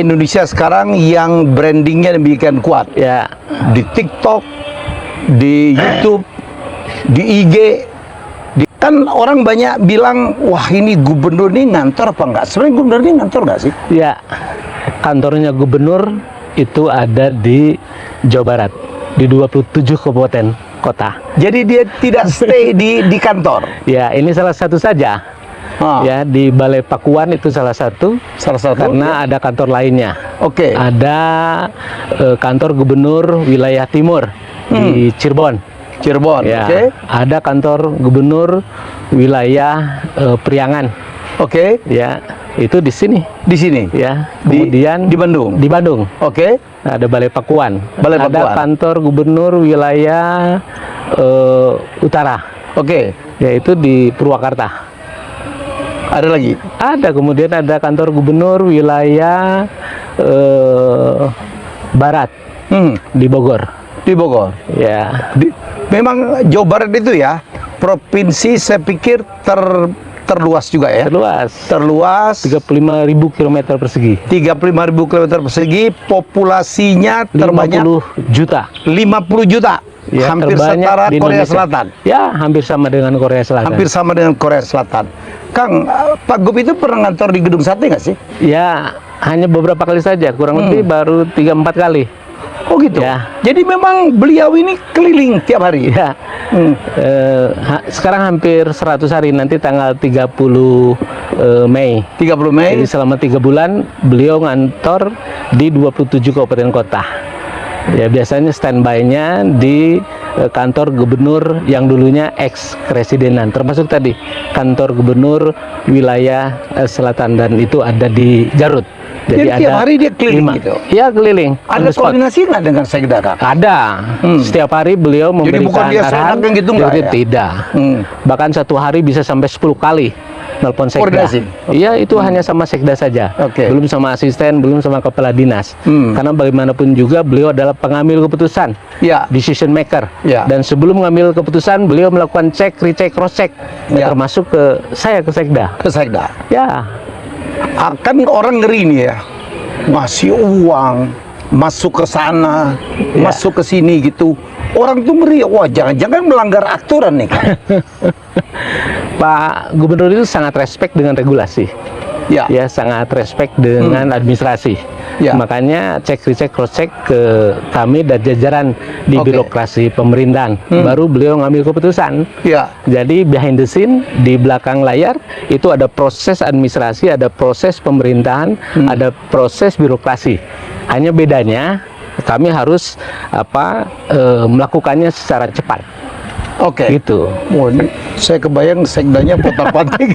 Indonesia sekarang yang brandingnya demikian kuat. Ya, Di TikTok, di YouTube, di IG. Kan orang banyak bilang, wah ini gubernur ini ngantor apa enggak? Sebenarnya gubernur ini ngantor enggak sih? ya. Kantornya gubernur itu ada di Jawa Barat, di 27 kabupaten kota. Jadi dia tidak stay di kantor. Ya, ini salah satu saja. Ah, Ya, di Balai Pakuan itu salah satu. salah satu. Karena ada kantor lainnya. Oke. Ada kantor gubernur wilayah timur di Cirebon. Cirebon. Ya, Oke. ada kantor gubernur wilayah Priangan. Oke. Ya, itu di sini. Di sini. Ya, Di- kemudian di Bandung. Di Bandung. Oke. Ada Balai Pakuan. Balai Ada Pakuan. kantor gubernur wilayah utara, Oke. yaitu di Purwakarta. Ada lagi. Ada, kemudian ada kantor gubernur wilayah barat di Bogor. Di Bogor. Ya, Memang Jawa Barat itu ya, provinsi saya pikir terluas juga ya. terluas. Terluas. 35.000 km persegi. 35.000 km persegi, populasinya terbanyak 50 juta. 50 juta. Ya, Hampir terbanyak setara di Korea Indonesia. Selatan. Ya, hampir sama dengan Korea Selatan. Hampir sama dengan Korea Selatan. Kang, Pak Gub itu pernah ngantor di Gedung Sate nggak sih? Ya, hanya beberapa kali saja, kurang lebih baru 3-4 kali. Oh gitu. Ya. Jadi memang beliau ini keliling tiap hari. Ya, sekarang hampir 100 hari, nanti tanggal 30 Mei. 30 Mei. Jadi selama 3 bulan beliau ngantor di 27 kabupaten kota. Ya, biasanya standby-nya di kantor gubernur yang dulunya ex presidenan, termasuk tadi kantor gubernur wilayah selatan, dan itu ada di Garut. Jadi tiap hari dia keliling 5. gitu? Ya, keliling. On Ada the spot. koordinasi nggak dengan Sekda, Kang? Ada. Setiap hari beliau Jadi memberikan bukan dia arahan. seenaknya gitu nggak Jadi ya? tidak. Bahkan satu hari bisa sampai 10 kali nelpon sekda. Koordinasi? Iya, itu hanya sama sekda saja. Oke. Belum sama asisten, belum sama kepala dinas. Karena bagaimanapun juga beliau adalah pengambil keputusan. Ya. Decision maker. Ya. Dan sebelum mengambil keputusan, beliau melakukan cek, recheck, cross check. Ya. Termasuk ke saya, ke sekda. Ke Sekda. Ya. Akan orang ngeri nih ya. Ngasih uang, masuk ke sana, masuk ke sini gitu. Orang tuh ngeri, wah jangan-jangan melanggar aturan nih, Kang. Pak Gubernur itu sangat respect dengan regulasi. Ya. Ya, sangat respect dengan administrasi. Ya. Makanya cek recheck cross check ke kami dan jajaran di Oke. birokrasi pemerintahan, baru beliau ngambil keputusan. Ya. Jadi behind the scene, di belakang layar itu ada proses administrasi, ada proses pemerintahan, ada proses birokrasi. Hanya bedanya kami harus melakukannya secara cepat. Oke. Gitu. Wah, ini saya kebayang sekdanya potak-panting.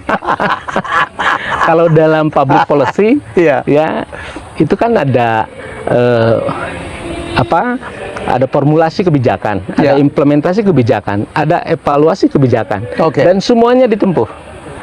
Kalau dalam public policy, Iya. ya itu kan ada ada formulasi kebijakan, Ya. ada implementasi kebijakan, ada evaluasi kebijakan, Oke. dan semuanya ditempuh.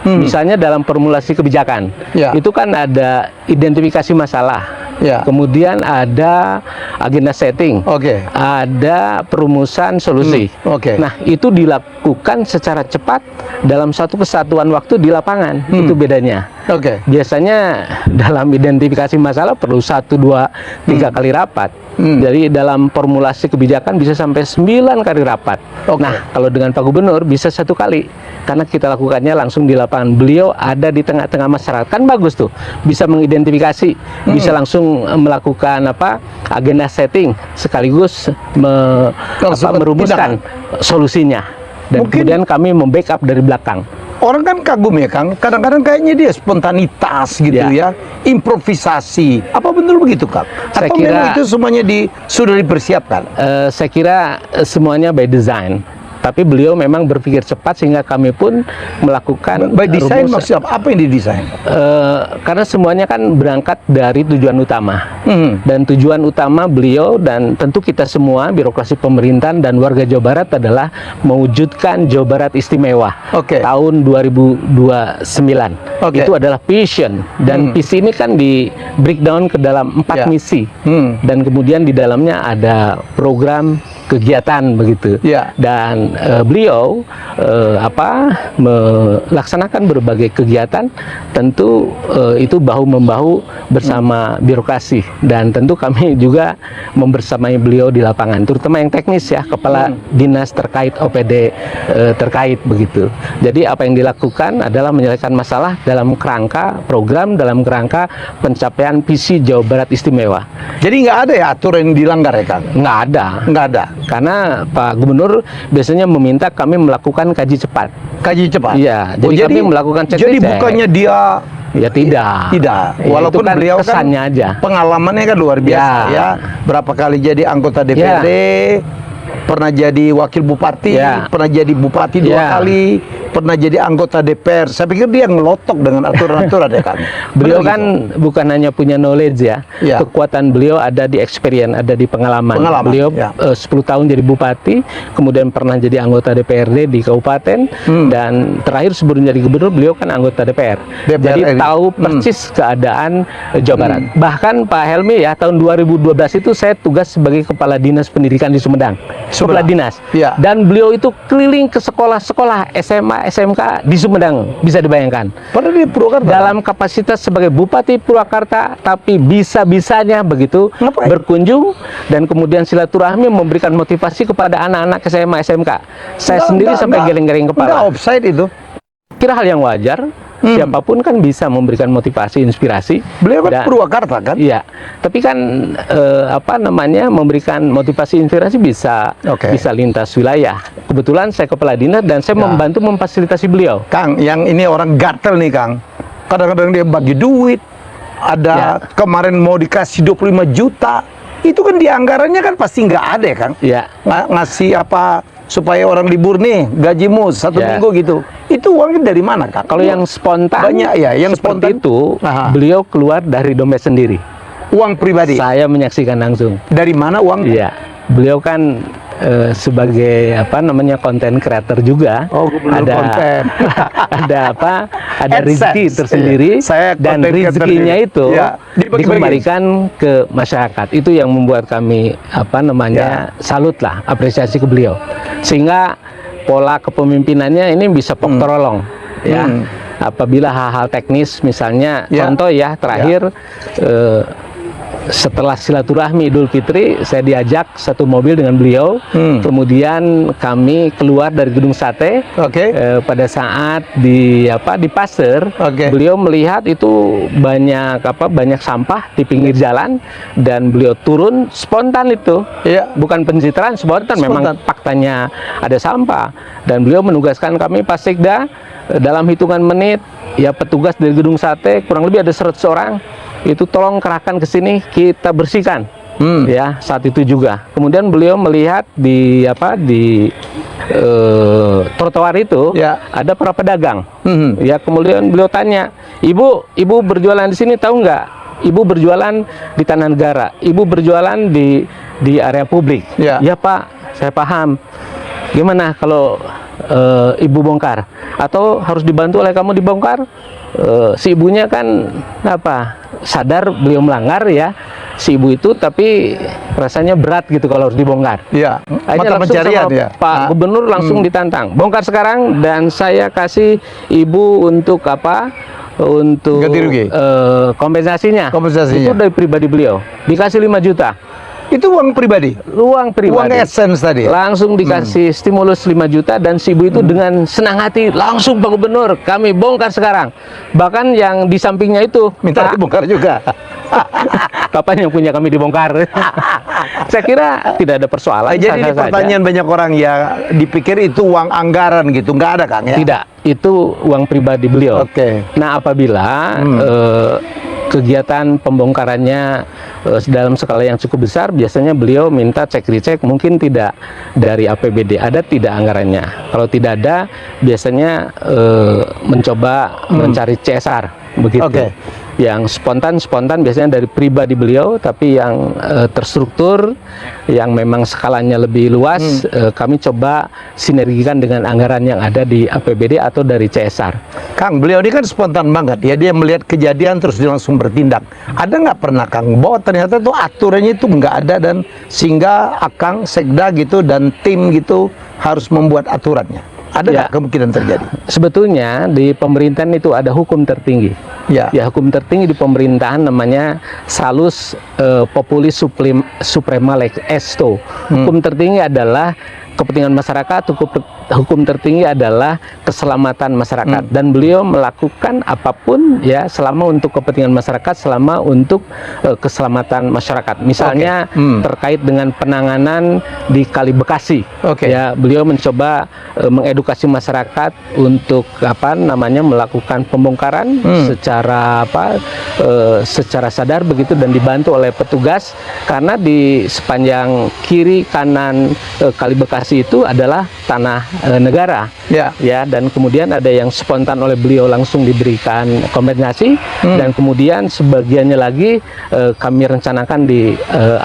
Misalnya dalam formulasi kebijakan, Ya. itu kan ada identifikasi masalah, Ya. kemudian ada agenda setting, Oke. ada perumusan solusi. Oke. Nah, itu dilakukan secara cepat dalam satu kesatuan waktu di lapangan. Itu bedanya. Oke. Biasanya dalam identifikasi masalah perlu 1, 2, 3 kali rapat. Jadi dalam formulasi kebijakan bisa sampai 9 kali rapat. Oke. Nah, kalau dengan Pak Gubernur bisa 1 kali. Karena kita lakukannya langsung di lapangan. Beliau ada di tengah-tengah masyarakat. Kan bagus tuh. Bisa mengidentifikasi, bisa langsung melakukan agenda setting, sekaligus Langsung merumuskan solusinya. Dan Mungkin- kemudian kami membackup dari belakang. Orang kan kagum ya, Kang. Kadang-kadang kayaknya dia spontanitas gitu ya, improvisasi. Apa benar begitu, Kang? Saya Atau kira- memang itu semuanya sudah dipersiapkan? Saya kira semuanya by design. Tapi beliau memang berpikir cepat sehingga kami pun melakukan By design rumusan. maksudnya apa yang didesain? Karena semuanya kan berangkat dari tujuan utama. Dan tujuan utama beliau dan tentu kita semua birokrasi pemerintahan dan warga Jawa Barat adalah mewujudkan Jawa Barat istimewa. Oke. Tahun 2029. Oke. Itu adalah vision, dan visi ini kan di breakdown ke dalam 4 Ya. misi. Hmm. Dan kemudian di dalamnya ada program kegiatan begitu. Ya. Dan beliau melaksanakan berbagai kegiatan, tentu itu bahu membahu bersama birokrasi, dan tentu kami juga membersamai beliau di lapangan, terutama yang teknis ya, kepala dinas terkait OPD terkait begitu. Jadi apa yang dilakukan adalah menyelesaikan masalah dalam kerangka program, dalam kerangka pencapaian visi Jawa Barat Istimewa. Jadi nggak ada ya aturan yang dilanggar ya, Kang? Nggak ada. Nggak ada. Karena Pak Gubernur biasanya meminta kami melakukan kaji cepat. Kaji cepat? Iya, jadi kami melakukan cek. Jadi bukannya dia... Ya tidak. Tidak. Walaupun kan beliau kan kesannya aja. pengalamannya kan luar biasa ya. Berapa kali jadi anggota DPRD, pernah jadi wakil bupati, pernah jadi bupati 2 kali, pernah jadi anggota DPR. Saya pikir dia ngelotok dengan aturan-aturan ya kan. Beliau kan bukan hanya punya knowledge ya, kekuatan beliau ada di experience, ada di pengalaman. Beliau 10 tahun jadi bupati, kemudian pernah jadi anggota DPRD di kabupaten, dan terakhir sebelum jadi gubernur beliau kan anggota DPR. Jadi tahu persis keadaan Jawa Barat. Bahkan Pak Helmi ya, tahun 2012 itu saya tugas sebagai kepala dinas pendidikan di Sumedang. Kepala dinas. Dan beliau itu keliling ke sekolah-sekolah SMA, SMK di Sumedang, bisa dibayangkan. Padahal di Purwakarta. Dalam kapasitas sebagai Bupati Purwakarta, tapi bisa-bisanya begitu berkunjung dan kemudian silaturahmi memberikan motivasi kepada anak-anak SMA, SMK. Saya sendiri sampai geleng-geleng kepala. Enggak offside itu. Kira hal yang wajar. Siapapun kan bisa memberikan motivasi, inspirasi. Beliau kan Purwakarta kan? Iya. Tapi kan memberikan motivasi, inspirasi bisa lintas wilayah. Kebetulan saya kepala dinas dan saya membantu memfasilitasi beliau. Kang, yang ini orang gatel nih Kang. Kadang-kadang dia bagi duit. Ada kemarin mau dikasih 25 juta. Itu kan di anggarannya kan pasti nggak ada ya Kang? Iya. Ngasih apa supaya orang libur nih, gajimu 1 minggu gitu. Itu uangnya dari mana Kang? Kalau yang spontan, banyak ya, yang spontan itu beliau keluar dari dompet sendiri. Uang pribadi? Saya menyaksikan langsung. Dari mana uang? Iya. Beliau kan sebagai konten kreator juga, ada rezeki tersendiri, dan rezekinya itu dikembalikan ke masyarakat. Itu yang membuat kami salut lah, apresiasi ke beliau, sehingga pola kepemimpinannya ini bisa terolong ya. Apabila hal-hal teknis misalnya, contoh ya terakhir, setelah silaturahmi Idul Fitri, saya diajak satu mobil dengan beliau. Kemudian kami keluar dari Gedung Sate. Pada saat di pasar, beliau melihat itu banyak sampah di pinggir jalan, dan beliau turun spontan itu. Bukan pencitraan, spontan. Memang faktanya ada sampah, dan beliau menugaskan kami Pasekda dalam hitungan menit. Ya, petugas dari Gedung Sate kurang lebih ada 100 orang. Itu tolong kerahkan ke sini, kita bersihkan. Ya, saat itu juga. Kemudian beliau melihat di trotoar itu ada para pedagang. Ya, kemudian beliau tanya, ibu berjualan di sini tahu nggak? Ibu berjualan di tanah negara, ibu berjualan di area publik. Ya Pak, saya paham. Gimana kalau ibu bongkar? Atau harus dibantu oleh kamu dibongkar? Si ibunya kan sadar beliau melanggar ya, si ibu itu, tapi rasanya berat gitu kalau harus dibongkar. Akhirnya langsung sama Pak Gubernur langsung ditantang, bongkar sekarang dan saya kasih ibu untuk untuk ganti rugi. Kompensasinya. Itu dari pribadi beliau, dikasih 5 juta. Itu uang pribadi? Uang pribadi. Uang essence tadi? Langsung dikasih stimulus 5 juta, dan si ibu itu dengan senang hati, langsung Pak Gubernur, kami bongkar sekarang. Bahkan yang di sampingnya itu minta dibongkar juga. Kapan yang punya kami dibongkar? Saya kira tidak ada persoalan. Jadi ini pertanyaan banyak orang ya, dipikir itu uang anggaran gitu. Nggak ada Kang ya? Tidak, itu uang pribadi beliau. Nah, apabila kegiatan pembongkarannya dalam skala yang cukup besar, biasanya beliau minta cek recek, mungkin tidak dari APBD, ada tidak anggarannya. Kalau tidak ada, biasanya mencoba mencari CSR begitu. Yang spontan biasanya dari pribadi beliau, tapi yang terstruktur, yang memang skalanya lebih luas, kami coba sinergikan dengan anggaran yang ada di APBD atau dari CSR. Kang, beliau ini kan spontan banget ya, dia melihat kejadian terus dia langsung bertindak. Ada nggak pernah Kang bahwa ternyata tuh aturannya itu nggak ada dan sehingga Akang, Sekda gitu dan tim gitu harus membuat aturannya? Ada nggak kemungkinan terjadi? Sebetulnya di pemerintahan itu ada hukum tertinggi. Ya, hukum tertinggi di pemerintahan namanya Salus Populis Suprema Lex Esto. Hukum tertinggi adalah kepentingan masyarakat, hukum tertinggi adalah keselamatan masyarakat, dan beliau melakukan apapun ya selama untuk kepentingan masyarakat, selama untuk keselamatan masyarakat. Misalnya terkait dengan penanganan di Kali Bekasi, ya beliau mencoba mengedukasi masyarakat untuk melakukan pembongkaran secara secara sadar begitu, dan dibantu oleh petugas karena di sepanjang kiri kanan Kali Bekasi itu adalah tanah negara, ya, dan kemudian ada yang spontan oleh beliau langsung diberikan kompensasi, dan kemudian sebagiannya lagi kami rencanakan di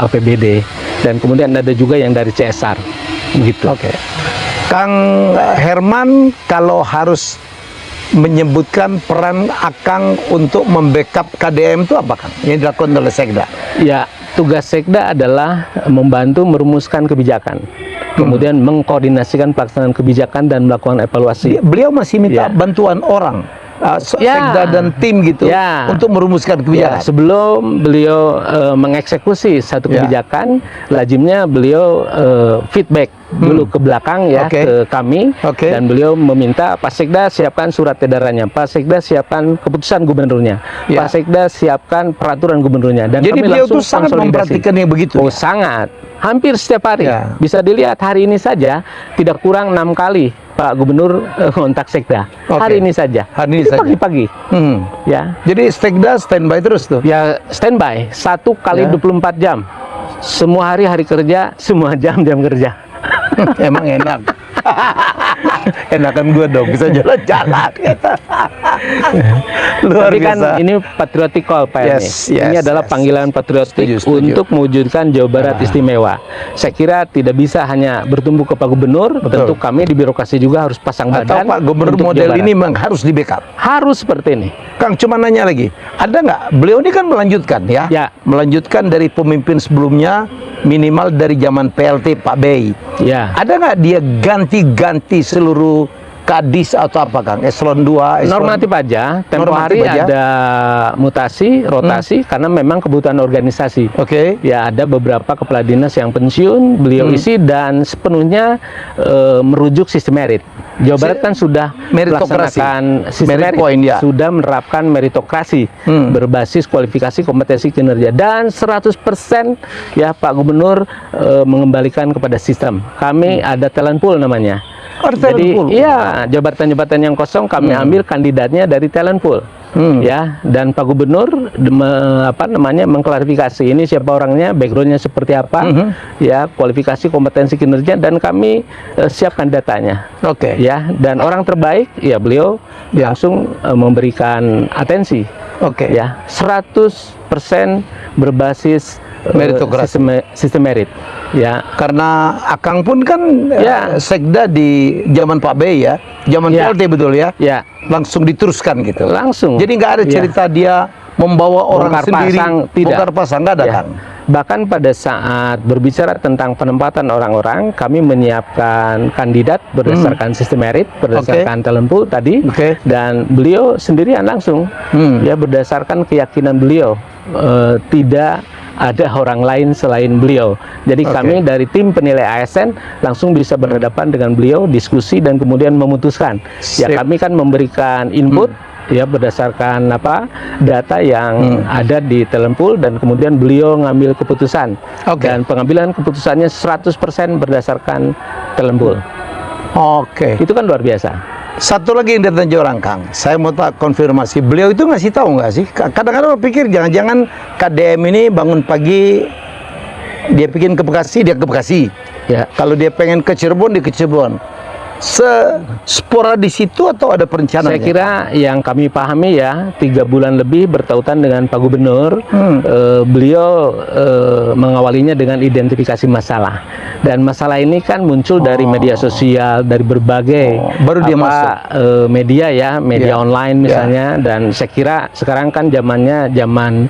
APBD, dan kemudian ada juga yang dari CSR, begitu. Kang Herman, kalau harus menyebutkan peran Akang untuk membackup KDM itu apa Kang yang dilakukan oleh Sekda? Ya, tugas Sekda adalah membantu merumuskan kebijakan, kemudian mengkoordinasikan pelaksanaan kebijakan dan melakukan evaluasi. Beliau masih minta bantuan orang, Sekda dan tim gitu, untuk merumuskan kebijakan. Sebelum beliau mengeksekusi satu kebijakan, lazimnya beliau feedback dulu ke belakang ya, ke kami, dan beliau meminta Pak Sekda siapkan surat edarannya, Pak Sekda siapkan keputusan gubernurnya, Pak Sekda siapkan peraturan gubernurnya, dan jadi kami beliau tuh langsung sangat memperhatikan yang begitu. Oh, sangat. Hampir setiap hari. Bisa dilihat hari ini saja tidak kurang 6 kali Pak Gubernur kontak Sekda. Hari ini saja. Hari ini saja. Pagi-pagi. Ya. Jadi Sekda standby terus tuh. Ya, standby 1 kali 24 jam. Semua hari kerja, semua jam kerja. Emang enak. Enakan gue dong bisa jalan-jalan. Luar Tapi biasa. kan ini patriotic call Pak ini adalah panggilan patriotik untuk mewujudkan Jawa Barat istimewa. Saya kira tidak bisa hanya bertumbuh ke Pak Gubernur, tentu kami di birokrasi juga harus pasang badan. Pak Gubernur model ini memang harus di backup. Harus seperti ini. Kang, cuma nanya lagi, ada nggak? Beliau ini kan melanjutkan melanjutkan dari pemimpin sebelumnya, minimal dari zaman PLT Pak Bey. Ada nggak dia ganti seluruh kadis atau apa Kang? Eselon 2, normatif aja. Tempo hari ada mutasi, rotasi karena memang kebutuhan organisasi. Ya, ada beberapa kepala dinas yang pensiun, beliau isi, dan sepenuhnya merujuk sistem merit. Jawa Barat kan sudah melaksanakan sistem merit, sudah menerapkan meritokrasi berbasis kualifikasi, kompetensi, kinerja, dan 100% ya Pak Gubernur mengembalikan kepada sistem. Kami ada talent pool namanya. Jadi iya, jabatan-jabatan yang kosong kami ambil kandidatnya dari talent pool. Ya, dan Pak Gubernur mengklarifikasi ini siapa orangnya, backgroundnya seperti apa, ya, kualifikasi, kompetensi, kinerja, dan kami siapkan datanya. Ya, dan orang terbaik ya beliau langsung memberikan atensi. Ya, 100% berbasis meritokrasi, sistem merit. Ya, karena Akang pun kan Sekda di zaman Pak Bey ya, zaman PLT betul ya. Langsung diteruskan gitu. Langsung. Jadi nggak ada cerita dia membawa orang sendiri, bongkar pasang, nggak ada Kang. Bahkan pada saat berbicara tentang penempatan orang-orang, kami menyiapkan kandidat berdasarkan sistem merit, berdasarkan talent pool tadi, dan beliau sendirian langsung, ya, berdasarkan keyakinan beliau, tidak ada orang lain selain beliau. Jadi kami dari tim penilai ASN langsung bisa berhadapan dengan beliau, diskusi, dan kemudian memutuskan. Ya, kami kan memberikan input ya berdasarkan data yang ada di talent pool, dan kemudian beliau ngambil keputusan. Dan pengambilan keputusannya 100% berdasarkan talent pool. Itu kan luar biasa. Satu lagi yang ditanya orang Kang, saya mau konfirmasi, beliau itu ngasih tahu nggak sih? Kadang-kadang orang pikir jangan-jangan KDM ini bangun pagi dia bikin ke Bekasi, dia ke Bekasi. Kalau dia pengen ke Cirebon, dia ke Cirebon. sporadis itu atau ada perencanaan? Saya kira yang kami pahami ya 3 bulan lebih bertautan dengan Pak Gubernur. Beliau mengawalinya dengan identifikasi masalah, dan masalah ini kan muncul dari media sosial, dari berbagai baru dia masuk media ya, media online misalnya. Dan saya kira sekarang kan zamannya zaman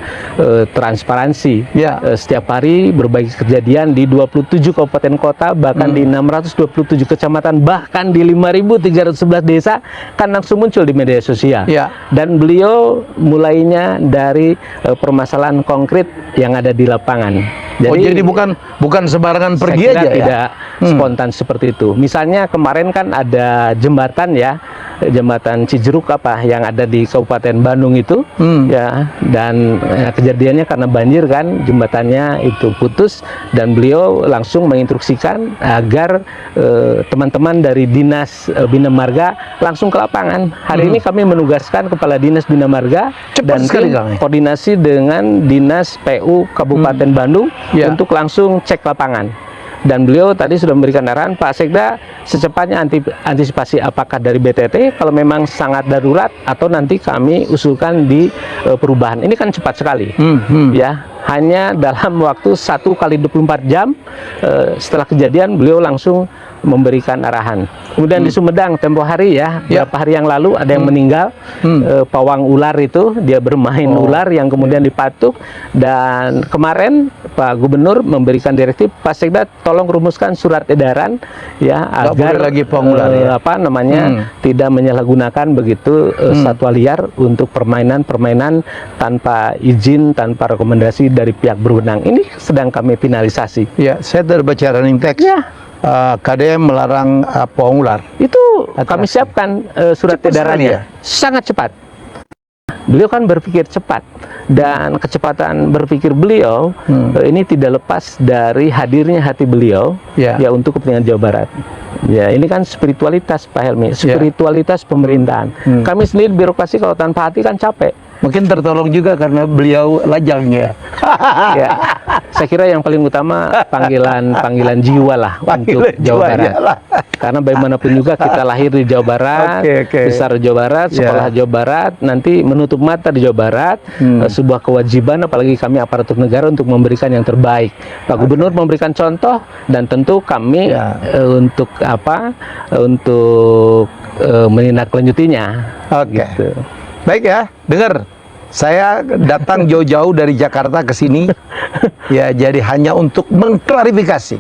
transparansi. Setiap hari berbagai kejadian di 27 kabupaten kota, bahkan di 627 kecamatan, bahkan di 5.311 desa kan langsung muncul di media sosial. Dan beliau mulainya dari permasalahan konkret yang ada di lapangan. Jadi bukan sembarangan pergi aja ya? Tidak spontan seperti itu. Misalnya kemarin kan ada jembatan ya, jembatan Cijeruk yang ada di Kabupaten Bandung itu, ya, dan kejadiannya karena banjir kan, jembatannya itu putus, dan beliau langsung menginstruksikan agar teman-teman dari Dinas Bina Marga langsung ke lapangan. Hari ini kami menugaskan Kepala Dinas Bina Marga dan tim koordinasi dengan Dinas PU Kabupaten Bandung untuk langsung cek lapangan. Dan beliau tadi sudah memberikan arahan, Pak Sekda secepatnya antisipasi apakah dari BTT kalau memang sangat darurat, atau nanti kami usulkan di perubahan. Ini kan cepat sekali, ya, hanya dalam waktu 1 kali 24 jam setelah kejadian beliau langsung memberikan arahan. Kemudian di Sumedang tempo hari ya, beberapa hari yang lalu ada yang meninggal, pawang ular itu, dia bermain ular yang kemudian dipatuk. Dan kemarin Pak Gubernur memberikan direktif, Pak Sekda tolong rumuskan surat edaran ya, agar lagi pawang ular, tidak menyalahgunakan begitu satwa liar untuk permainan tanpa izin, tanpa rekomendasi dari pihak berwenang. Ini sedang kami finalisasi. Ya, saya terbaca running text. KDM melarang pawang ular. Itu kami siapkan surat edarannya. Sangat cepat. Beliau kan berpikir cepat, dan kecepatan berpikir beliau ini tidak lepas dari hadirnya hati beliau ya untuk kepentingan Jawa Barat. Ya, ini kan spiritualitas Pak Helmi, spiritualitas pemerintahan. Kami sendiri birokrasi kalau tanpa hati kan capek. Mungkin tertolong juga karena beliau lajangnya. Ya, saya kira yang paling utama panggilan jiwa lah untuk Jawa Barat. Karena bagaimanapun juga kita lahir di Jawa Barat, besar di Jawa Barat, sekolah Jawa Barat, nanti menutup mata di Jawa Barat, sebuah kewajiban apalagi kami aparatur negara untuk memberikan yang terbaik. Pak Gubernur memberikan contoh, dan tentu kami untuk menindaklanjutinya. Gitu. Baik ya, dengar. Saya datang jauh-jauh dari Jakarta ke sini, ya, jadi hanya untuk mengklarifikasi.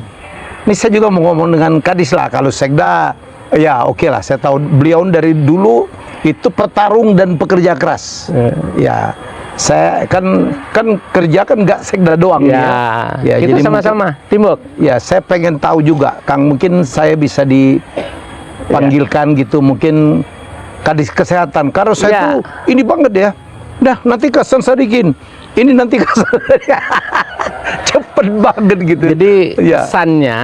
Ini saya juga mau ngomong dengan Kadis lah, kalau Sekda, ya oke lah, saya tahu beliau dari dulu itu petarung dan pekerja keras. Ya, saya kan kerja kan nggak Sekda doang. Ya, kita sama-sama timbuk. Ya, saya pengen tahu juga, Kang, mungkin saya bisa dipanggilkan gitu, mungkin Kadis Kesehatan, karena saya tuh ini banget ya. Nah, nanti Kasan Sadikin, ini nanti Kasan Sadikin. Cepet banget gitu. Jadi kesannya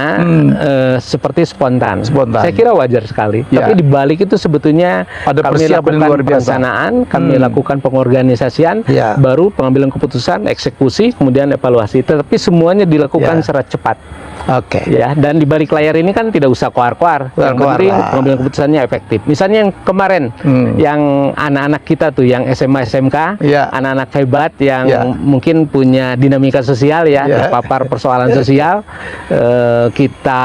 seperti spontan. Saya kira wajar sekali. Tapi di balik itu sebetulnya ada kami lakukan perencanaan, kami lakukan pengorganisasian, baru pengambilan keputusan, eksekusi, kemudian evaluasi. Tetapi semuanya dilakukan secara cepat. Ya, dan di balik layar ini kan tidak usah koar-koar. Yang penting pengambilan keputusannya efektif. Misalnya yang kemarin, yang anak-anak kita tuh, yang SMA SMK, anak-anak hebat yang mungkin punya dinamika sosial ya, terpapar persoalan sosial, kita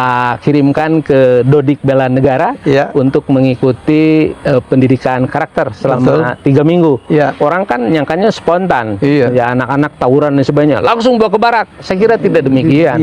kirimkan ke Dodik Bela Negara untuk mengikuti pendidikan karakter selama 3 minggu. Orang kan nyangkanya spontan, ya, anak-anak tawuran dan sebagainya, langsung bawa ke barak. Saya kira tidak demikian.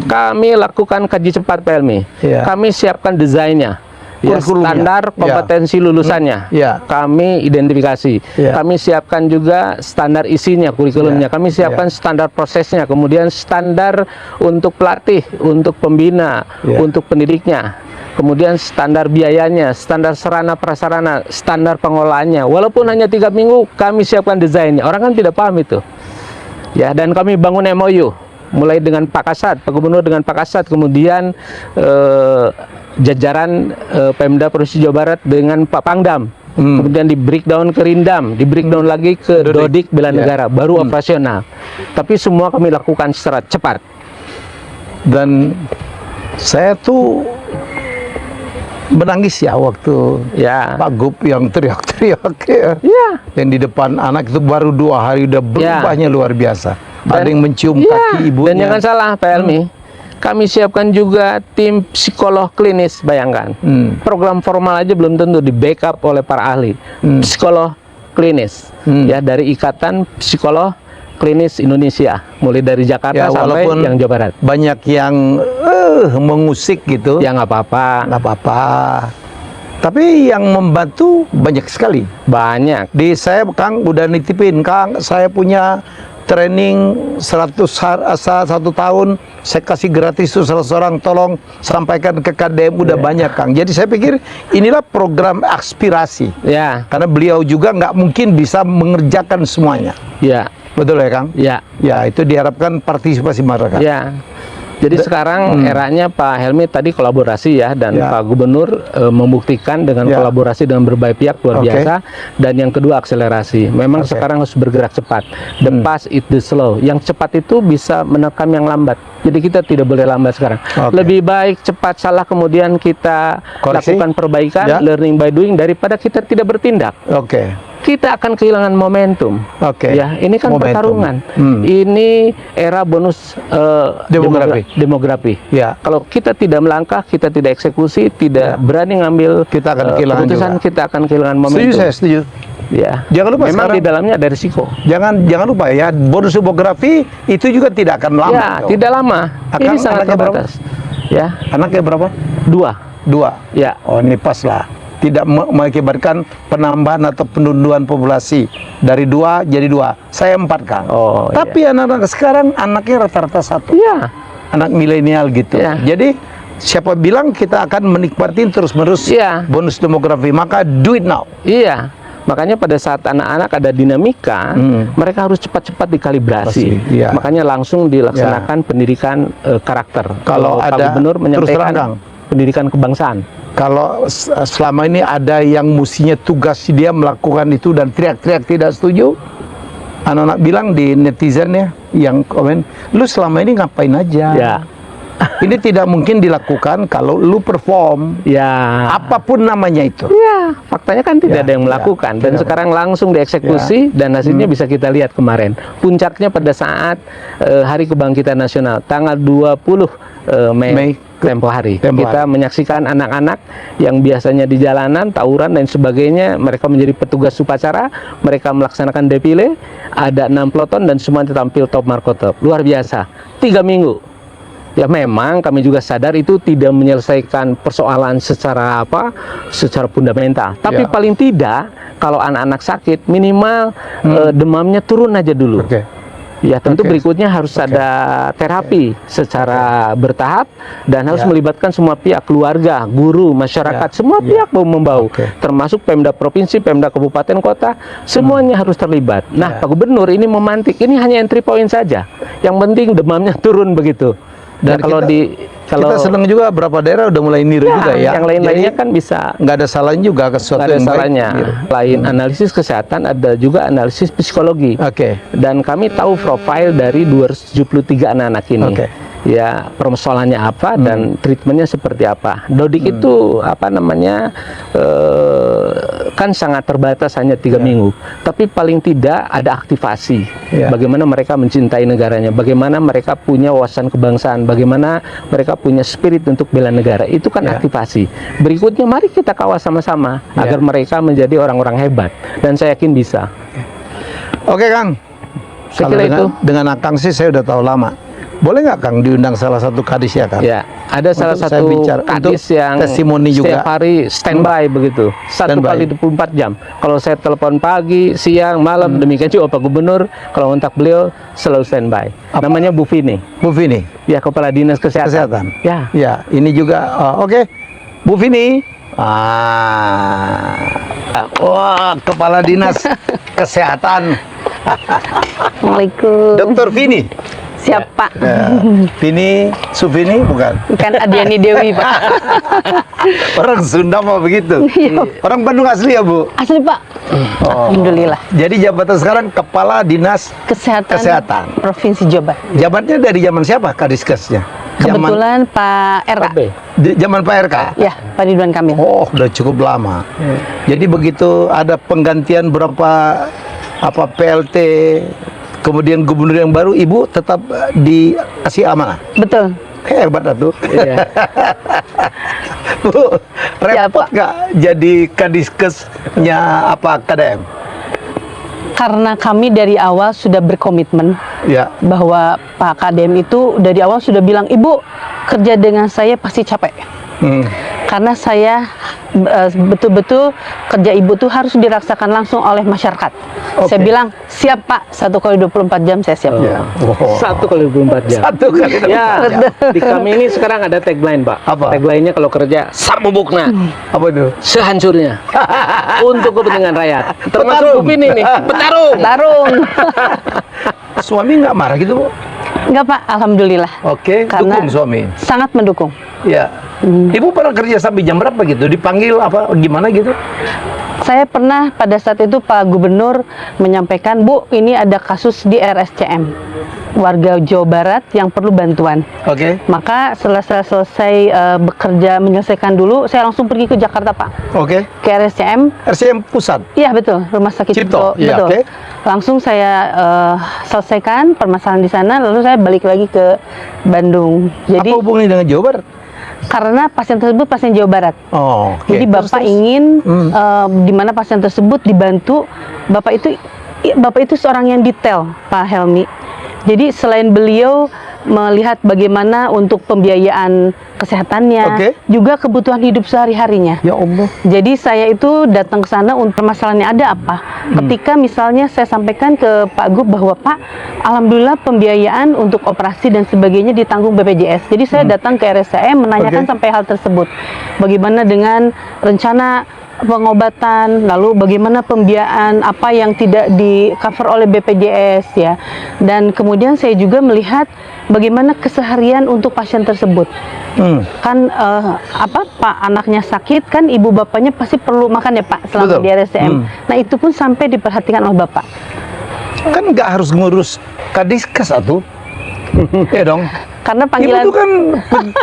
Kami lakukan kaji cepat PLMI. Kami siapkan desainnya. Standar kompetensi lulusannya, kami identifikasi. Kami siapkan juga standar isinya, kurikulumnya. Kami siapkan standar prosesnya, kemudian standar untuk pelatih, untuk pembina, untuk pendidiknya. Kemudian standar biayanya, standar sarana prasarana, standar pengolahannya. Walaupun hanya 3 minggu, kami siapkan desainnya. Orang kan tidak paham itu. Ya, dan kami bangun MOU. Mulai dengan Pak Kasat, Pak Gubernur dengan Pak Kasat, kemudian jajaran Pemda Provinsi Jawa Barat dengan Pak Pangdam, kemudian di breakdown ke Rindam, di breakdown lagi ke Dodik Bela Negara, baru operasional. Tapi semua kami lakukan secara cepat. Dan saya tuh menangis ya waktu Ya. Pak Gub yang teriak-teriak ya. Ya. Yang di depan anak itu baru 2 hari udah berubahnya luar biasa. Ada yang mencium kaki ibunya. Dan jangan salah Pak Helmi, kami siapkan juga tim psikolog klinis, bayangkan. Program formal aja belum tentu di backup oleh para ahli. Psikolog klinis, ya dari Ikatan Psikolog Klinis Indonesia, mulai dari Jakarta Ya, sampai walaupun yang Jawa Barat. banyak yang mengusik gitu. Ya nggak apa-apa. Nggak apa-apa. Tapi yang membantu banyak sekali. Banyak. Di saya Kang udah nitipin, Kang, saya punya training 1 tahun, saya kasih gratis tuh 100 orang, tolong sampaikan ke KDM, udah banyak Kang. Jadi saya pikir inilah program aspirasi. Ya. Karena beliau juga nggak mungkin bisa mengerjakan semuanya. Ya. Betul ya Kang? Ya. Ya, itu diharapkan partisipasi masyarakat. Ya. Jadi sekarang eranya Pak Helmi tadi kolaborasi ya, dan Ya. Pak Gubernur membuktikan dengan Ya. kolaborasi dengan berbagai pihak luar Oke. biasa. Dan yang kedua akselerasi. Memang sekarang harus bergerak cepat. The fast is the slow. Yang cepat itu bisa menekan yang lambat. Jadi kita tidak boleh lambat sekarang. Oke. Lebih baik cepat salah kemudian kita Koreksi. lakukan perbaikan, Ya. learning by doing, daripada kita tidak bertindak. Oke. Kita akan kehilangan momentum. Oke. Ya, ini kan Momentum. pertarungan. Hmm. Ini era bonus Demografi. demografi. Ya. Kalau kita tidak melangkah, kita tidak eksekusi, tidak berani ngambil Kita akan kehilangan keputusan, juga. kita akan kehilangan Setuju, momentum. saya setuju. Ya. Jangan lupa Memang sekarang- di dalamnya ada risiko. Jangan lupa ya, bonus demografi itu juga tidak akan lama. Ya, dong. tidak lama. Akan Ini sangat anaknya berapa? terbatas. Ya, Anaknya berapa? 2. 2. Ya. Oh, ini pas lah. Tidak mengakibatkan penambahan atau penunduan populasi dari 2 jadi 2. Saya 4 Kang. Oh, Tapi anak-anak sekarang anaknya rata-rata 1. Iya. Anak milenial gitu. Ya. Jadi siapa bilang kita akan menikmati terus-menerus Iya. bonus demografi? Maka do it now. Iya. Makanya pada saat anak-anak ada dinamika, mereka harus cepat-cepat dikalibrasi. Pasti, iya. Makanya langsung dilaksanakan pendidikan karakter. Kalau Pak ada- Gubernur terus terang, menyampaikan pendidikan kebangsaan. Kalau selama ini ada yang mestinya tugas dia melakukan itu dan teriak-teriak tidak setuju, anak-anak bilang di netizen ya, yang komen, lu selama ini ngapain aja? Ya. Ini tidak mungkin dilakukan kalau lu perform, Ya. apapun namanya itu. Ya, faktanya kan tidak Ya, ada yang ya, melakukan, dan tidak. sekarang langsung dieksekusi, dan hasilnya bisa kita lihat kemarin. Puncaknya pada saat Hari Kebangkitan Nasional tanggal 20 Mei tempo hari. Tempo Kita hari. menyaksikan anak-anak yang biasanya di jalanan, tawuran dan sebagainya, mereka menjadi petugas upacara, mereka melaksanakan defile, ada 6 peloton dan semuanya tampil top markotop. Luar biasa. 3 minggu. Ya memang kami juga sadar itu tidak menyelesaikan persoalan secara secara fundamental. Tapi Ya. paling tidak kalau anak-anak sakit minimal demamnya turun aja dulu. Oke. Ya tentu Oke. berikutnya harus ada terapi secara bertahap dan harus Ya. melibatkan semua pihak, keluarga, guru, masyarakat, Ya. semua Ya. pihak membau, Oke. termasuk Pemda provinsi, Pemda kabupaten kota, semuanya harus terlibat. Nah, Ya. Pak Gubernur ini memantik, ini hanya entry point saja. Yang penting demamnya turun begitu. Dan Dan kalau kita senang juga berapa daerah udah mulai niru juga ya. yang lain-lainnya Jadi, kan bisa. nggak ada salahnya juga ke sesuatu Nggak ada yang baik. salahnya. Lain analisis kesehatan, ada juga analisis psikologi. Oke. Dan kami tahu profil dari 273 anak-anak ini. Oke. Ya, persoalannya apa dan treatmentnya seperti apa. Dodik itu kan sangat terbatas, hanya 3 minggu. Tapi paling tidak ada aktivasi. Ya. Bagaimana mereka mencintai negaranya, bagaimana mereka punya wawasan kebangsaan, bagaimana mereka punya spirit untuk bela negara. Itu kan Ya. aktivasi. Berikutnya mari kita kawal sama-sama Ya. agar mereka menjadi orang-orang hebat. Dan saya yakin bisa. Oke Kang. Saya Kalau kira dengan, itu. dengan Akang sih saya udah tahu lama. Boleh nggak Kang diundang salah satu kadis ya Kang? Ya, ada salah Untuk saya satu bicara, kadis untuk yang testimoni juga. setiap hari standby begitu, 1 Standby. kali 24 jam. Kalau saya telepon pagi, siang, malam, demikian juga Pak Gubernur. Kalau kontak beliau selalu standby. Namanya Bu Vini, Bu Vini, ya Kepala Dinas Kesehatan. Kesehatan. Ya, Ya, ini juga. Oke, Bu Vini. Wah, Kepala Dinas Kesehatan, Assalamualaikum. Dr. Vini. Siapa? Vini, Suvini bukan? Bukan Adiani Dewi, Pak. Orang Sunda mau begitu. Orang Bandung asli ya Bu. Asli, Pak. Oh. Alhamdulillah. Jadi jabatan sekarang Kepala Dinas Kesehatan Provinsi Jawa Barat. Jabatnya dari zaman siapa Kadiskesnya? Kebetulan Pak RK. Oke. Zaman Pak RK. Ya. Pak Ridwan Kamil. Oh, udah cukup lama. Jadi begitu ada penggantian berapa PLT, kemudian gubernur yang baru, Ibu tetap dikasih amanah. Betul. Hebat atuh. Iya. Bu, repot Pak. nggak jadi Kadiskesnya KDM? Karena kami dari awal sudah berkomitmen Ya. bahwa Pak KDM itu dari awal sudah bilang, Ibu kerja dengan saya pasti capek. Karena saya betul-betul kerja Ibu tuh harus dirasakan langsung oleh masyarakat. Oke. Saya bilang, siap Pak, 1 kali 24 jam saya siap. Ya. Wow. 1 kali 24 jam. 1 kali 24 Ya, jam. di kami ini sekarang ada tagline, Pak. Apa? Tagline-nya kalau kerja, sabubukna, Apa itu? sehancurnya, untuk kepentingan rakyat. Termasuk Petarung. opini nih, petarung. Tarung. Suami nggak marah gitu, Bu? Enggak Pak, Alhamdulillah. Oke, Karena dukung suami. sangat mendukung. Ya. Ibu pernah kerja sampai jam berapa gitu? Dipanggil apa gimana gitu? Saya pernah pada saat itu Pak Gubernur menyampaikan, Bu, ini ada kasus di RSCM, warga Jawa Barat yang perlu bantuan. Oke. Maka setelah saya selesai bekerja menyelesaikan dulu, saya langsung pergi ke Jakarta Pak, Oke. ke RSCM. RCM pusat. Iya betul, Rumah Sakit Cipto, iya, betul. oke. Langsung saya selesaikan permasalahan di sana, lalu saya balik lagi ke Bandung. Jadi Apa hubungannya dengan Jawa Barat? karena pasien tersebut pasien Jawa Barat. Oh, oke. Jadi Bapak Terus? ingin di mana pasien tersebut dibantu. Bapak itu seorang yang detail, Pak Helmi. Jadi selain beliau melihat bagaimana untuk pembiayaan kesehatannya, Oke. juga kebutuhan hidup sehari-harinya. Ya Allah. Jadi saya itu datang ke sana untuk permasalahannya ada apa. Ketika misalnya saya sampaikan ke Pak Gub bahwa Pak, alhamdulillah pembiayaan untuk operasi dan sebagainya ditanggung BPJS. Jadi saya datang ke RSCM menanyakan Oke. sampai hal tersebut. Bagaimana dengan rencana pengobatan, lalu bagaimana pembiayaan apa yang tidak di cover oleh BPJS ya. Dan kemudian saya juga melihat bagaimana keseharian untuk pasien tersebut. Kan Pak anaknya sakit kan ibu bapaknya pasti perlu makan ya Pak selama Betul. di RSCM. Nah itu pun sampai diperhatikan oleh Bapak. Kan nggak harus ngurus Kadiskes atuh. Ya dong. Karena Ibu panggilan itu kan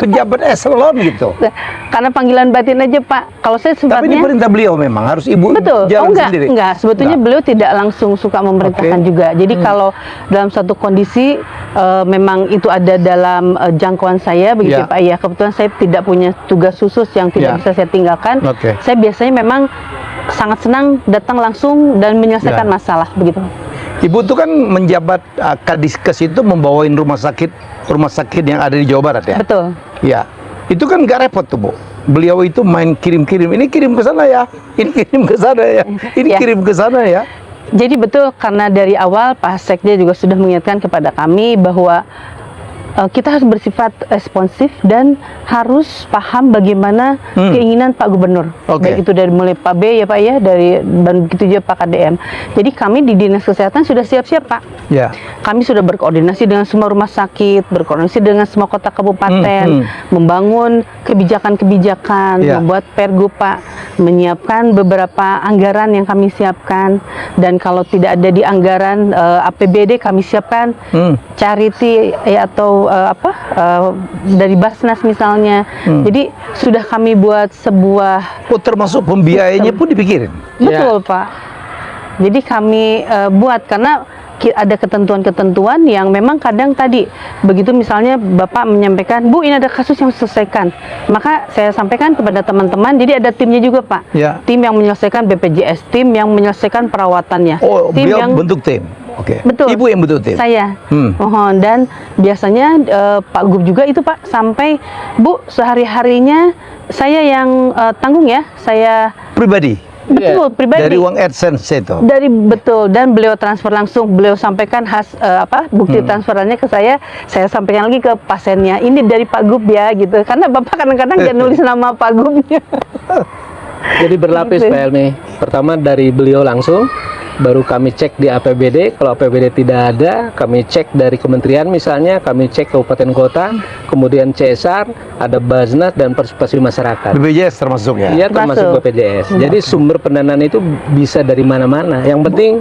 pejabat eselon gitu. karena panggilan batin aja Pak. Kalau saya Tapi sifatnya ini perintah beliau memang harus Ibu betul. jalan enggak, sendiri. enggak. Sebetulnya Enggak. beliau tidak langsung suka memerintahkan Oke. juga. Jadi kalau dalam satu kondisi memang itu ada dalam jangkauan saya begitu Ya. Pak. Ya, kebetulan saya tidak punya tugas khusus yang Ya. tidak bisa saya tinggalkan. Oke. Saya biasanya memang sangat senang datang langsung dan menyelesaikan Ya. masalah begitu. Ibu tuh kan menjabat Kadiskes itu membawain rumah sakit yang ada di Jawa Barat ya. Betul. Ya. Itu kan nggak repot tuh, Bu. Beliau itu main kirim-kirim. Ini kirim ke sana ya. Ini kirim ke sana ya. Ini Ya. kirim ke sana ya. Jadi betul karena dari awal Pak Sekda juga sudah mengingatkan kepada kami bahwa kita harus bersifat responsif dan harus paham bagaimana keinginan Pak Gubernur. Oke. Baik itu dari mulai Pak B ya Pak ya, dan begitu juga Pak KDM. Jadi kami di Dinas Kesehatan sudah siap-siap Pak. Ya. Kami sudah berkoordinasi dengan semua rumah sakit, berkoordinasi dengan semua kota kabupaten, membangun kebijakan-kebijakan, Ya. membuat pergub Pak, menyiapkan beberapa anggaran yang kami siapkan, dan kalau tidak ada di anggaran APBD kami siapkan charity ya, atau dari Basnas misalnya. Jadi sudah kami buat sebuah Oh, termasuk pembiayanya pun dipikirin. betul Pak. Jadi kami buat karena ada ketentuan-ketentuan yang memang kadang tadi begitu misalnya Bapak menyampaikan, Bu ini ada kasus yang selesaikan, maka saya sampaikan kepada teman-teman. Jadi ada timnya juga Pak. Ya. Tim yang menyelesaikan BPJS, tim yang menyelesaikan perawatannya, Oh, tim beliau yang bentuk tim. Oke. Betul. Ibu yang bentuk tim. Saya. Mohon. Dan biasanya Pak Gub juga itu Pak sampai, Bu sehari-harinya saya yang tanggung ya, saya Pribadi. betul pribadi. Dari uang AdSense itu. Dari betul, dan beliau transfer langsung, beliau sampaikan bukti transferannya ke saya sampaikan lagi ke pasiennya, ini dari Pak Gub ya gitu, karena Bapak kadang-kadang jangan nulis nama Pak Gubnya. Jadi berlapis Gitu. Pak Helmi. Pertama dari beliau langsung, baru kami cek di APBD. Kalau APBD tidak ada, kami cek dari kementerian misalnya, kami cek kabupaten kota, kemudian CSR, ada Basnas dan partisipasi masyarakat. BPJS termasuk ya. Iya, termasuk Masuk. BPJS. Jadi sumber pendanaan itu bisa dari mana-mana. Yang penting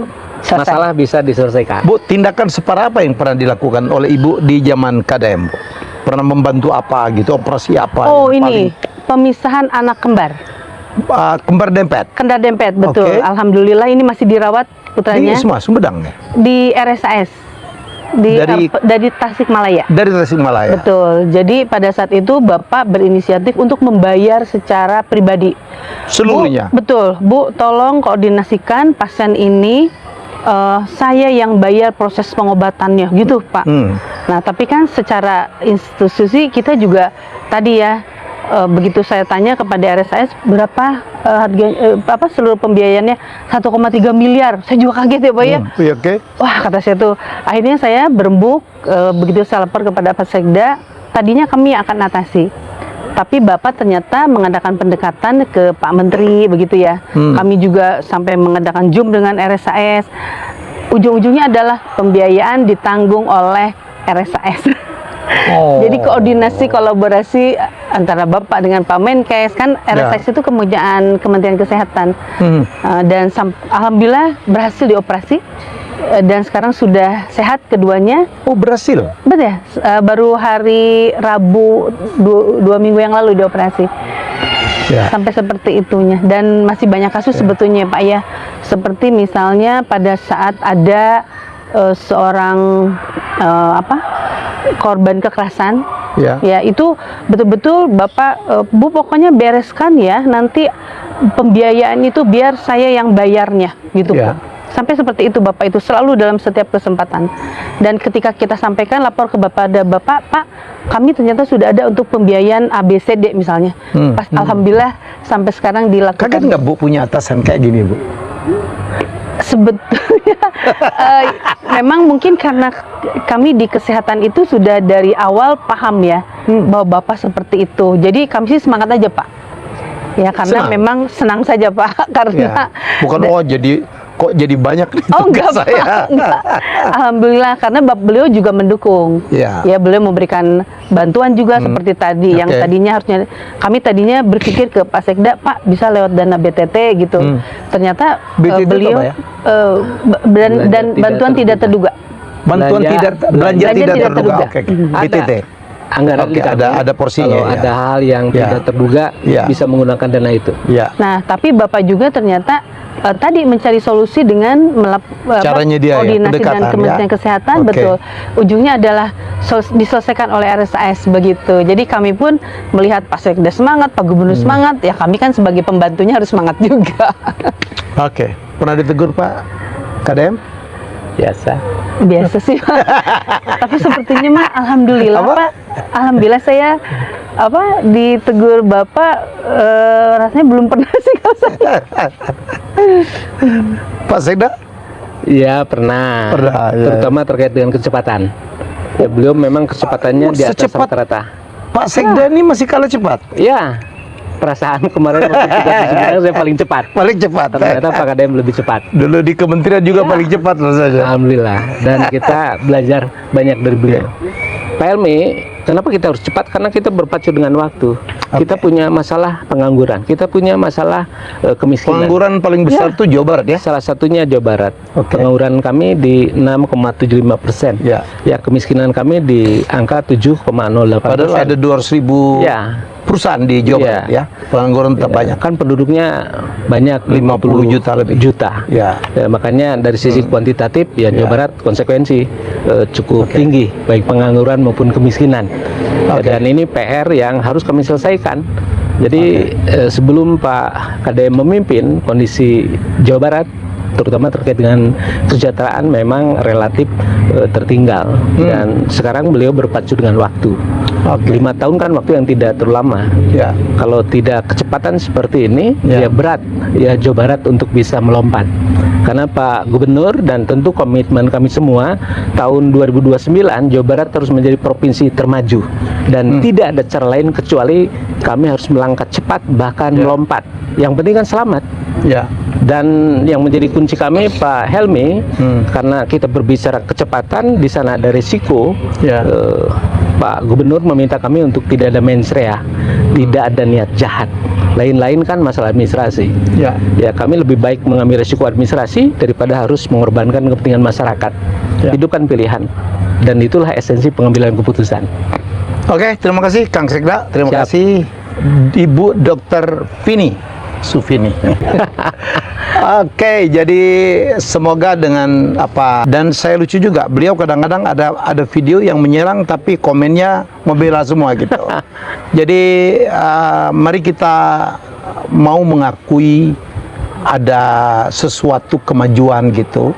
Selesai. masalah bisa diselesaikan. Bu, tindakan separah apa yang pernah dilakukan oleh Ibu di zaman KDM, Bu? Pernah membantu apa gitu, operasi apa? Oh yang ini pemisahan anak kembar. Kembar dempet. Kembar dempet, betul. Oke. Alhamdulillah ini masih dirawat Ini putranya semua Sumedang ya? di RSAS dari Tasikmalaya. Dari Tasikmalaya. Betul. Jadi pada saat itu Bapak berinisiatif untuk membayar secara pribadi. Seluruhnya. Bu, betul. Bu, tolong koordinasikan pasien ini, saya yang bayar proses pengobatannya, gitu Pak. Nah, tapi kan secara institusi kita juga tadi ya, begitu saya tanya kepada RSAS berapa harga seluruh pembiayaannya 1,3 miliar. Saya juga kaget ya Pak ya. Iya, oke. Wah, kata saya tuh. Akhirnya saya berembuk, begitu saya lapor kepada Pak Sekda, tadinya kami akan atasi. Tapi Bapak ternyata mengadakan pendekatan ke Pak Menteri, begitu ya. Kami juga sampai mengadakan Zoom dengan RSAS. Ujung-ujungnya adalah pembiayaan ditanggung oleh RSAS. Jadi koordinasi kolaborasi antara Bapak dengan Pak Menkes, kan RSAS itu Kementerian Kesehatan. Dan alhamdulillah berhasil dioperasi. Dan sekarang sudah sehat keduanya. Oh, berhasil? Betul ya, baru hari Rabu 2 minggu yang lalu dioperasi. Sampai seperti itunya. Dan masih banyak kasus sebetulnya Pak ya. Seperti misalnya pada saat ada seorang korban kekerasan, ya itu betul-betul Bapak, Bu pokoknya bereskan ya, nanti pembiayaan itu biar saya yang bayarnya, gitu Pak. Sampai seperti itu Bapak itu selalu dalam setiap kesempatan. Dan ketika kita sampaikan lapor ke Bapak, Pak, kami ternyata sudah ada untuk pembiayaan ABCD misalnya. Alhamdulillah sampai sekarang dilakukan. Kaget nggak Bu punya atasan kayak gini Bu? Sebetulnya memang mungkin karena kami di kesehatan itu sudah dari awal paham ya bahwa Bapak seperti itu. Jadi kami sih semangat aja Pak. Ya karena memang senang saja Pak karena bukan kok jadi banyak nih enggak, saya. Pak, enggak. Alhamdulillah karena beliau juga mendukung. Ya beliau memberikan bantuan juga seperti tadi yang tadinya harusnya kami tadinya berpikir ke Pak Sekda, Pak bisa lewat dana BTT gitu. Ternyata beliau dan bantuan tidak terduga. Bantuan belanja tidak terduga. Oke. BTT. Anggaran ada porsinya. Kalau ada hal yang tidak terduga bisa menggunakan dana itu. Nah, tapi Bapak juga ternyata tadi mencari solusi dengan caranya dia koordinasi dengan Kementerian Kesehatan, betul. Ujungnya adalah diselesaikan oleh RSAS begitu. Jadi kami pun melihat Pak Sekda semangat, Pak Gubernur semangat, ya kami kan sebagai pembantunya harus semangat juga. Oke. Pernah ditegur Pak KDM? Biasa sih Pak. Tapi sepertinya mah alhamdulillah Pak. Alhamdulillah saya ditegur Bapak rasanya belum pernah sih kalau saya. Pak Sekda? Iya pernah terutama terkait dengan kecepatan. Ya, beliau memang kecepatannya di atas rata-rata. Pak Sekda ini masih kalah cepat? Iya. Perasaan kemarin waktu saya paling cepat. Paling cepat. Ternyata Pak KDM lebih cepat. Dulu di kementerian juga paling cepat rasanya. Alhamdulillah. Dan kita belajar banyak dari beliau. Pak Helmi, kenapa kita harus cepat? Karena kita berpacu dengan waktu. Kita punya masalah pengangguran, kita punya masalah kemiskinan. Pengangguran paling besar itu Jawa Barat ya? Salah satunya Jawa Barat. Pengangguran kami di 6,75%. Ya, kemiskinan kami di angka 7,08%. Padahal ada 200.000 perusahaan di Jawa Barat ya. Pengangguran tetap banyak. Kan penduduknya banyak 50 juta lebih. Ya, makanya dari sisi kuantitatif ya Jawa Barat konsekuensi cukup tinggi baik pengangguran maupun kemiskinan. Dan ini PR yang harus kami selesaikan. Jadi sebelum Pak KDM memimpin, kondisi Jawa Barat terutama terkait dengan kesejahteraan memang relatif tertinggal. Dan sekarang beliau berpacu dengan waktu. 5 tahun kan waktu yang tidak terlalu lama. Kalau tidak kecepatan seperti ini, ya berat ya Jawa Barat untuk bisa melompat. Karena Pak Gubernur dan tentu komitmen kami semua, tahun 2029 Jawa Barat terus menjadi provinsi termaju dan tidak ada cara lain kecuali kami harus melangkah cepat bahkan melompat. Yang penting kan selamat. Dan yang menjadi kunci kami Pak Helmi, karena kita berbicara kecepatan, di sana ada risiko. Pak Gubernur meminta kami untuk tidak ada mens rea, tidak ada niat jahat. Lain-lain kan masalah administrasi. Ya kami lebih baik mengambil risiko administrasi daripada harus mengorbankan kepentingan masyarakat. Itu kan pilihan. Dan itulah esensi pengambilan keputusan. Oke, terima kasih Kang Sekda. Terima kasih Ibu Dr. Vini Sufini. Oke, jadi semoga dengan apa, dan saya lucu juga, beliau kadang-kadang ada video yang menyerang tapi komennya membela semua gitu. Jadi mari kita mau mengakui ada sesuatu kemajuan gitu.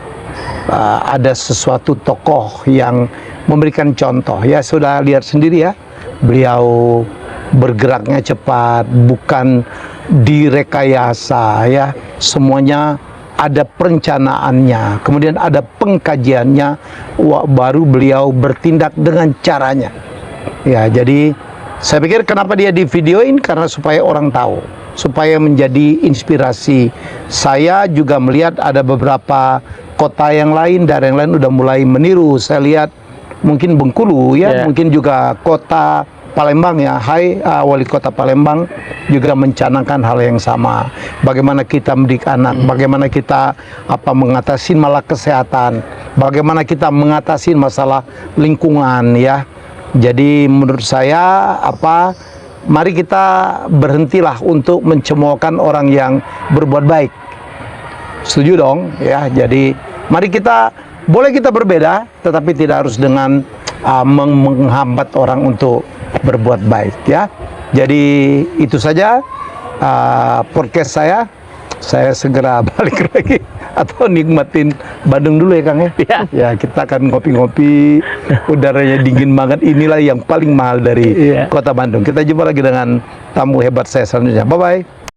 Ada sesuatu tokoh yang memberikan contoh. Ya sudah lihat sendiri ya, beliau bergeraknya cepat, bukan direkayasa ya, semuanya ada perencanaannya, kemudian ada pengkajiannya, baru beliau bertindak dengan caranya. Ya, jadi saya pikir kenapa dia di videoin, karena supaya orang tahu, supaya menjadi inspirasi. Saya juga melihat ada beberapa kota yang lain, daerah yang lain udah mulai meniru. Saya lihat mungkin Bengkulu ya, mungkin juga kota Palembang ya, wali kota Palembang juga mencanangkan hal yang sama. Bagaimana kita mendidik anak, bagaimana kita mengatasi masalah kesehatan, bagaimana kita mengatasi masalah lingkungan ya. Jadi menurut saya mari kita berhentilah untuk mencemoohkan orang yang berbuat baik. Setuju dong ya. Jadi mari boleh kita berbeda, tetapi tidak harus dengan menghambat orang untuk berbuat baik ya. Jadi itu saja podcast saya. Saya segera balik lagi atau nikmatin Bandung dulu ya Kang ya. Ya, kita akan ngopi-ngopi, udaranya dingin banget. Inilah yang paling mahal dari kota Bandung. Kita jumpa lagi dengan tamu hebat saya selanjutnya. Bye bye.